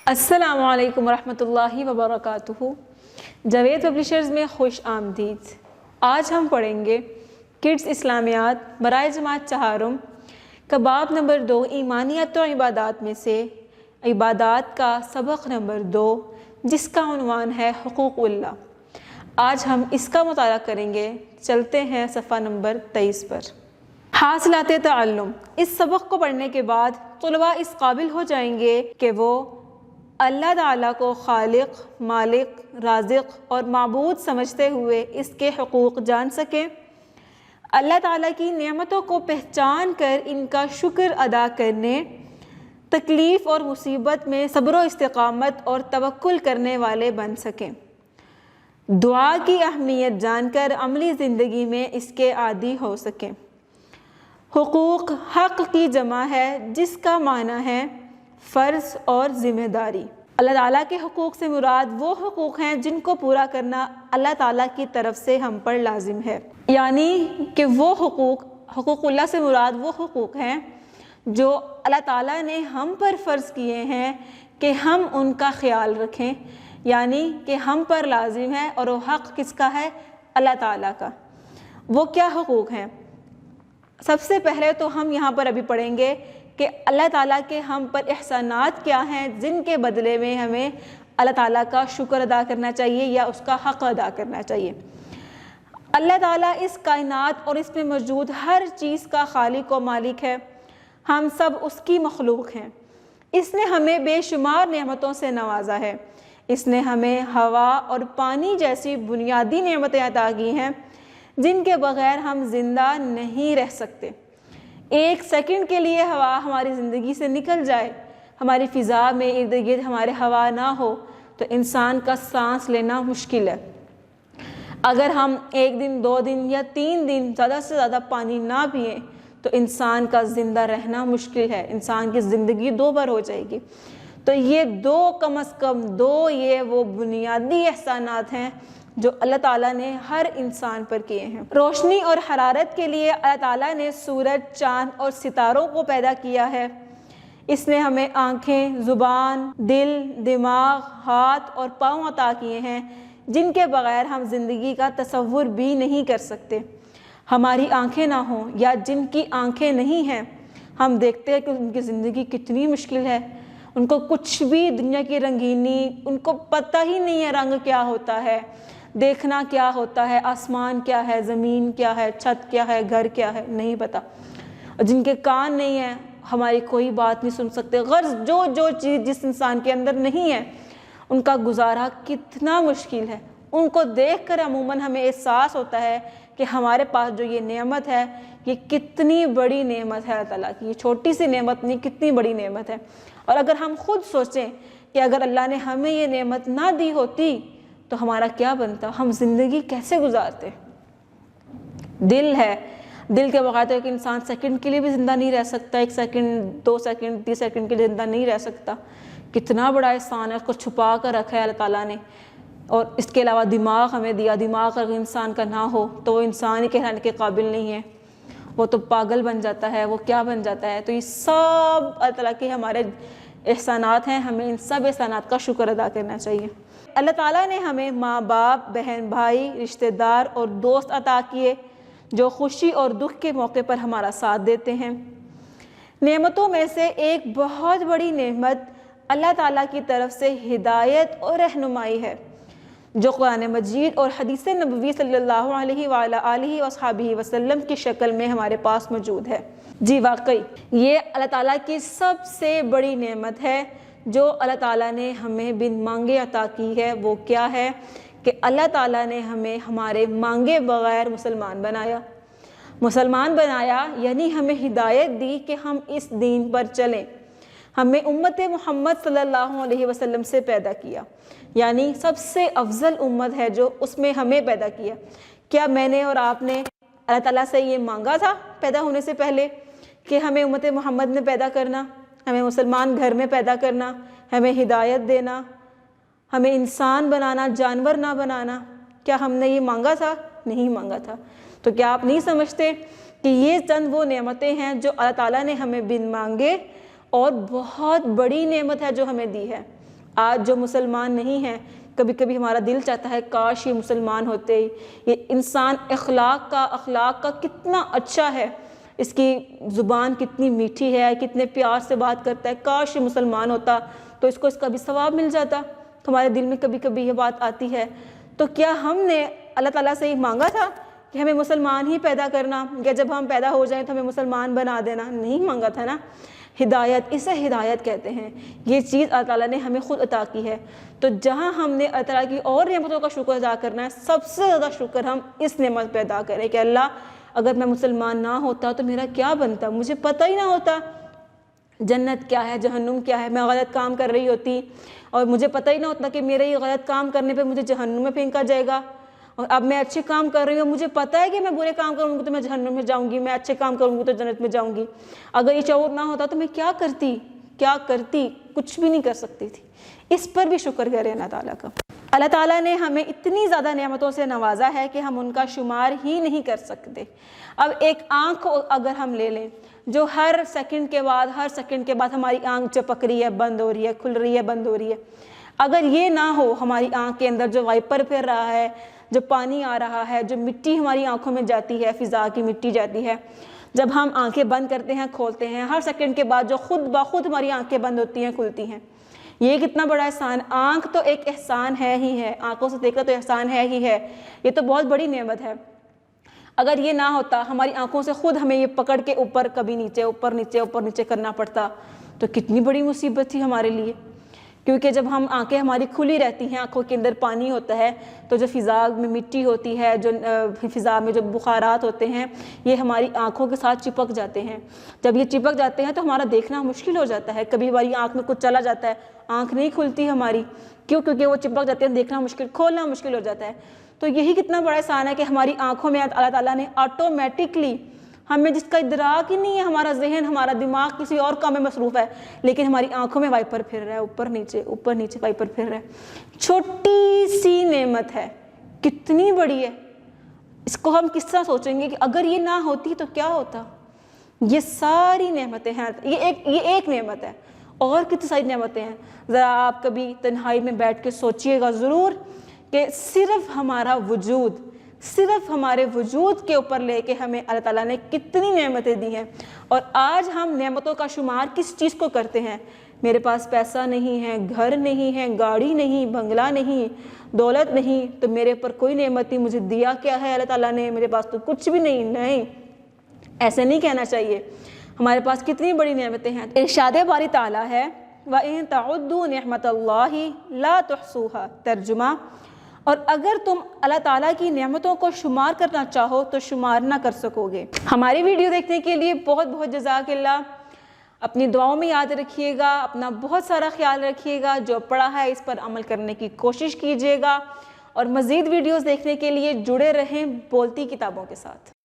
السلام علیکم ورحمۃ اللہ وبرکاتہ۔ جاوید پبلشرز میں خوش آمدید۔ آج ہم پڑھیں گے کڈز اسلامیات برائے جماعت چہارم کا باب نمبر 2 ایمانیات و عبادات میں سے عبادات کا سبق نمبر 2 جس کا عنوان ہے حقوق اللہ۔ آج ہم اس کا مطالعہ کریں گے۔ چلتے ہیں صفحہ نمبر 23 پر۔ حاصلات تعلم۔ اس سبق کو پڑھنے کے بعد طلباء اس قابل ہو جائیں گے کہ وہ اللہ تعالیٰ کو خالق، مالک، رازق اور معبود سمجھتے ہوئے اس کے حقوق جان سکیں، اللہ تعالیٰ کی نعمتوں کو پہچان کر ان کا شکر ادا کرنے، تکلیف اور مصیبت میں صبر و استقامت اور توکل کرنے والے بن سکیں، دعا کی اہمیت جان کر عملی زندگی میں اس کے عادی ہو سکیں۔ حقوق حق کی جمع ہے جس کا معنی ہے فرض اور ذمہ داری۔ اللہ تعالیٰ کے حقوق سے مراد وہ حقوق ہیں جن کو پورا کرنا اللہ تعالیٰ کی طرف سے ہم پر لازم ہے، یعنی کہ وہ حقوق اللہ سے مراد وہ حقوق ہیں جو اللہ تعالیٰ نے ہم پر فرض کیے ہیں کہ ہم ان کا خیال رکھیں، یعنی کہ ہم پر لازم ہے، اور وہ حق کس کا ہے؟ اللہ تعالیٰ کا۔ وہ کیا حقوق ہیں؟ سب سے پہلے تو ہم یہاں پر ابھی پڑھیں گے کہ اللہ تعالیٰ کے ہم پر احسانات کیا ہیں جن کے بدلے میں ہمیں اللہ تعالیٰ کا شکر ادا کرنا چاہیے یا اس کا حق ادا کرنا چاہیے۔ اللہ تعالیٰ اس کائنات اور اس میں موجود ہر چیز کا خالق و مالک ہے، ہم سب اس کی مخلوق ہیں۔ اس نے ہمیں بے شمار نعمتوں سے نوازا ہے، اس نے ہمیں ہوا اور پانی جیسی بنیادی نعمتیں عطا کی ہیں جن کے بغیر ہم زندہ نہیں رہ سکتے۔ ایک سیکنڈ کے لیے ہوا ہماری زندگی سے نکل جائے، ہماری فضا میں ارد گرد ہمارے ہوا نہ ہو تو انسان کا سانس لینا مشکل ہے۔ اگر ہم ایک دن 2 دن یا 3 دن زیادہ سے زیادہ پانی نہ پئیں تو انسان کا زندہ رہنا مشکل ہے، انسان کی زندگی 2 بار ہو جائے گی۔ تو یہ 2 کم از کم 2 یہ وہ بنیادی احسانات ہیں جو اللہ تعالیٰ نے ہر انسان پر کیے ہیں۔ روشنی اور حرارت کے لیے اللہ تعالیٰ نے سورج، چاند اور ستاروں کو پیدا کیا ہے۔ اس نے ہمیں آنکھیں، زبان، دل، دماغ، ہاتھ اور پاؤں عطا کیے ہیں جن کے بغیر ہم زندگی کا تصور بھی نہیں کر سکتے۔ ہماری آنکھیں نہ ہوں یا جن کی آنکھیں نہیں ہیں، ہم دیکھتے ہیں کہ ان کی زندگی کتنی مشکل ہے۔ ان کو کچھ بھی دنیا کی رنگینی، ان کو پتہ ہی نہیں ہے رنگ کیا ہوتا ہے، دیکھنا کیا ہوتا ہے، آسمان کیا ہے، زمین کیا ہے، چھت کیا ہے، گھر کیا ہے، نہیں پتہ۔ جن کے کان نہیں ہیں ہماری کوئی بات نہیں سن سکتے۔ غرض جو چیز جس انسان کے اندر نہیں ہے ان کا گزارا کتنا مشکل ہے۔ ان کو دیکھ کر عموماً ہمیں احساس ہوتا ہے کہ ہمارے پاس جو یہ نعمت ہے یہ کتنی بڑی نعمت ہے اللہ تعالیٰ کی، یہ چھوٹی سی نعمت نہیں، کتنی بڑی نعمت ہے۔ اور اگر ہم خود سوچیں کہ اگر اللہ نے ہمیں یہ نعمت نہ دی ہوتی تو ہمارا کیا بنتا، ہم زندگی کیسے گزارتے؟ دل ہے، دل کے بغیر تو ایک انسان سیکنڈ کے لیے بھی زندہ نہیں رہ سکتا، 1 سیکنڈ، 2 سیکنڈ، 30 سیکنڈ کے لیے زندہ نہیں رہ سکتا۔ کتنا بڑا احسان ہے، اس کو چھپا کر رکھا ہے اللہ تعالیٰ نے۔ اور اس کے علاوہ دماغ ہمیں دیا، دماغ اگر انسان کا نہ ہو تو وہ انسان ہی کہلانے کے قابل نہیں ہے، وہ تو پاگل بن جاتا ہے، وہ کیا بن جاتا ہے۔ تو یہ سب اللہ تعالیٰ کے ہمارے احسانات ہیں، ہمیں ان سب احسانات کا شکر ادا کرنا چاہیے۔ اللہ تعالیٰ نے ہمیں ماں باپ، بہن بھائی، رشتہ دار اور دوست عطا کیے جو خوشی اور دکھ کے موقع پر ہمارا ساتھ دیتے ہیں۔ نعمتوں میں سے ایک بہت بڑی نعمت اللہ تعالیٰ کی طرف سے ہدایت اور رہنمائی ہے جو قرآن مجید اور حدیث نبوی صلی اللہ علیہ وآلہ وصحبہ وسلم کی شکل میں ہمارے پاس موجود ہے۔ جی واقعی یہ اللہ تعالیٰ کی سب سے بڑی نعمت ہے جو اللہ تعالیٰ نے ہمیں بن مانگے عطا کی ہے۔ وہ کیا ہے کہ اللہ تعالیٰ نے ہمیں ہمارے مانگے بغیر مسلمان بنایا، یعنی ہمیں ہدایت دی کہ ہم اس دین پر چلیں۔ ہمیں امت محمد صلی اللہ علیہ وسلم سے پیدا کیا، یعنی سب سے افضل امت ہے جو اس میں ہمیں پیدا کیا۔ کیا میں نے اور آپ نے اللہ تعالیٰ سے یہ مانگا تھا پیدا ہونے سے پہلے کہ ہمیں امت محمد میں پیدا کرنا، ہمیں مسلمان گھر میں پیدا کرنا، ہمیں ہدایت دینا، ہمیں انسان بنانا، جانور نہ بنانا؟ کیا ہم نے یہ مانگا تھا؟ نہیں مانگا تھا۔ تو کیا آپ نہیں سمجھتے کہ یہ چند وہ نعمتیں ہیں جو اللہ تعالیٰ نے ہمیں بن مانگے اور بہت بڑی نعمت ہے جو ہمیں دی ہے، آج جو مسلمان نہیں ہیں، کبھی کبھی ہمارا دل چاہتا ہے کاش یہ مسلمان ہوتے. یہ انسان اخلاق کا کتنا اچھا ہے، اس کی زبان کتنی میٹھی ہے، کتنے پیار سے بات کرتا ہے، کاش یہ مسلمان ہوتا تو اس کا بھی ثواب مل جاتا. ہمارے دل میں کبھی کبھی یہ بات آتی ہے. تو کیا ہم نے اللہ تعالیٰ سے یہ مانگا تھا کہ ہمیں مسلمان ہی پیدا کرنا، یا جب ہم پیدا ہو جائیں تو ہمیں مسلمان بنا دینا؟ نہیں مانگا تھا نا. ہدایت، اسے ہدایت کہتے ہیں. یہ چیز اللہ تعالیٰ نے ہمیں خود عطا کی ہے. تو جہاں ہم نے اللہ تعالیٰ کی اور نعمتوں کا شکر ادا کرنا ہے، سب سے زیادہ شکر ہم اس نعمت پہ ادا کریں کہ اللہ اگر میں مسلمان نہ ہوتا تو میرا کیا بنتا، مجھے پتہ ہی نہ ہوتا جنت کیا ہے، جہنم کیا ہے. میں غلط کام کر رہی ہوتی اور مجھے پتہ ہی نہ ہوتا کہ میرے یہ غلط کام کرنے پہ مجھے جہنم میں پھینکا جائے گا. اور اب میں اچھے کام کر رہی ہوں، مجھے پتہ ہے کہ میں برے کام کروں گی تو میں جہنم میں جاؤں گی، میں اچھے کام کروں گی تو جنت میں جاؤں گی. اگر یہ شعور نہ ہوتا تو میں کیا کرتی، کچھ بھی نہیں کر سکتی تھی. اس پر بھی شکر کریں اللہ تعالیٰ کا. اللہ تعالیٰ نے ہمیں اتنی زیادہ نعمتوں سے نوازا ہے کہ ہم ان کا شمار ہی نہیں کر سکتے. اب ایک آنکھ اگر ہم لے لیں جو ہر سیکنڈ کے بعد ہماری آنکھ چپک رہی ہے، بند ہو رہی ہے، کھل رہی ہے، بند ہو رہی ہے. اگر یہ نہ ہو، ہماری آنکھ کے اندر جو وائپر پھر رہا ہے، جو پانی آ رہا ہے، جو مٹی ہماری آنکھوں میں جاتی ہے، فضا کی مٹی جاتی ہے، جب ہم آنکھیں بند کرتے ہیں کھولتے ہیں، ہر سیکنڈ کے بعد جو خود بخود ہماری آنکھیں بند ہوتی ہیں کھلتی ہیں، یہ کتنا بڑا احسان. آنکھ تو ایک احسان ہے ہی ہے، آنکھوں سے دیکھنا تو احسان ہے ہی ہے. یہ تو بہت بڑی نعمت ہے. اگر یہ نہ ہوتا، ہماری آنکھوں سے خود ہمیں یہ پکڑ کے اوپر کبھی نیچے، اوپر نیچے کرنا پڑتا تو کتنی بڑی مصیبت تھی ہمارے لیے. کیونکہ جب آنکھیں ہماری کھلی رہتی ہیں، آنکھوں کے اندر پانی ہوتا ہے، تو جو فضا میں مٹی ہوتی ہے، جو فضا میں جو بخارات ہوتے ہیں، یہ ہماری آنکھوں کے ساتھ چپک جاتے ہیں. جب یہ چپک جاتے ہیں تو ہمارا دیکھنا مشکل ہو جاتا ہے. کبھی ہماری آنکھ میں کچھ چلا جاتا ہے، آنکھ نہیں کھلتی ہماری. کیونکہ وہ چپک جاتے ہیں، دیکھنا مشکل، کھولنا مشکل ہو جاتا ہے. تو یہی کتنا بڑا احسان ہے کہ ہماری آنکھوں میں اللہ تعالیٰ نے آٹومیٹکلی، ہمیں جس کا ادراک ہی نہیں ہے، ہمارا ذہن، ہمارا دماغ کسی اور کام میں مصروف ہے، لیکن ہماری آنکھوں میں وائپر پھر رہا ہے، اوپر نیچے وائپر پھر رہا ہے. چھوٹی سی نعمت ہے، کتنی بڑی ہے. اس کو ہم کس طرح سوچیں گے کہ اگر یہ نہ ہوتی تو کیا ہوتا. یہ ساری نعمتیں ہیں، یہ ایک نعمت ہے، اور کتنی ساری نعمتیں ہیں. ذرا آپ کبھی تنہائی میں بیٹھ کے سوچئے گا ضرور کہ صرف ہمارے وجود کے اوپر لے کے ہمیں اللہ تعالیٰ نے کتنی نعمتیں دی ہیں. اور آج ہم نعمتوں کا شمار کس چیز کو کرتے ہیں؟ میرے پاس پیسہ نہیں ہے، گھر نہیں ہے، گاڑی نہیں، بنگلہ نہیں، دولت نہیں، تو میرے پر کوئی نعمت نہیں. مجھے دیا کیا ہے اللہ تعالیٰ نے؟ میرے پاس تو کچھ بھی نہیں. ایسے نہیں کہنا چاہیے. ہمارے پاس کتنی بڑی نعمتیں ہیں. ارشاد باری تعالیٰ ہے وَإِن تَعُدُّوا نِعْمَةَ اللَّهِ لَا تُحْصُوهَا. ترجمہ، اور اگر تم اللہ تعالیٰ کی نعمتوں کو شمار کرنا چاہو تو شمار نہ کر سکو گے. ہماری ویڈیو دیکھنے کے لیے بہت بہت جزاک اللہ. اپنی دعاؤں میں یاد رکھیے گا، اپنا بہت سارا خیال رکھیے گا. جو پڑھا ہے اس پر عمل کرنے کی کوشش کیجیے گا، اور مزید ویڈیوز دیکھنے کے لیے جڑے رہیں بولتی کتابوں کے ساتھ.